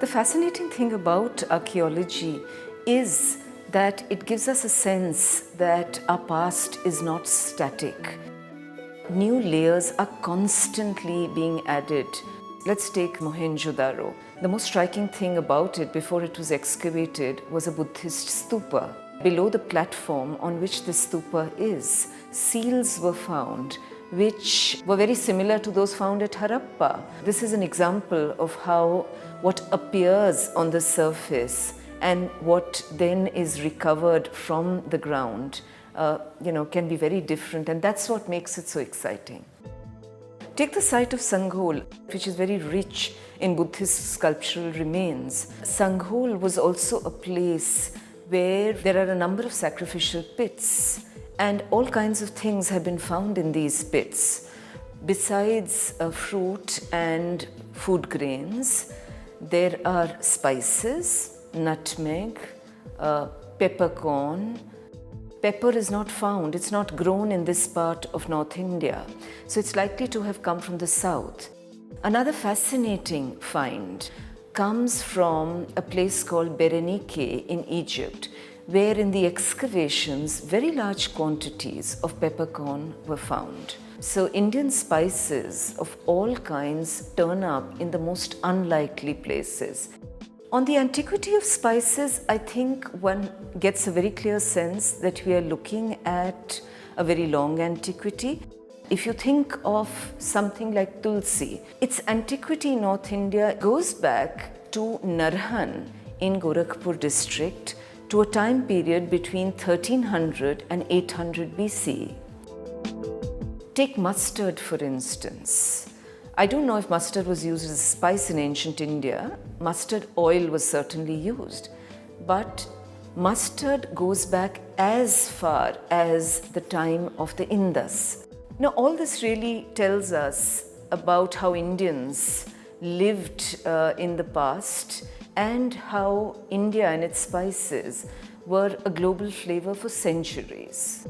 The fascinating thing about archaeology is that it gives us a sense that our past is not static. New layers are constantly being added. Let's take Mohenjo-daro. The most striking thing about it before it was excavated was a Buddhist stupa. Below the platform on which this stupa is, seals were found which were very similar to those found at Harappa. This is an example of how what appears on the surface and what then is recovered from the ground can be very different, and that's what makes it so exciting. Take the site of Sanghol, which is very rich in Buddhist sculptural remains. Sanghol was also a place where there are a number of sacrificial pits, and all kinds of things have been found in these pits. Besides fruit and food grains, there are spices, nutmeg, peppercorn. Pepper is not found, it's not grown in this part of North India, so it's likely to have come from the south. Another fascinating find comes from a place called Berenike in Egypt, where in the excavations very large quantities of peppercorn were found. So Indian spices of all kinds turn up in the most unlikely places. On the antiquity of spices, I think one gets a very clear sense that we are looking at a very long antiquity. If you think of something like Tulsi, its antiquity in North India goes back to Narhan in Gorakhpur district to a time period between 1300 and 800 BC. Take mustard, for instance. I don't know if mustard was used as a spice in ancient India. Mustard oil was certainly used, but mustard goes back as far as the time of the Indus. Now, all this really tells us about how Indians lived in the past and how India and its spices were a global flavor for centuries.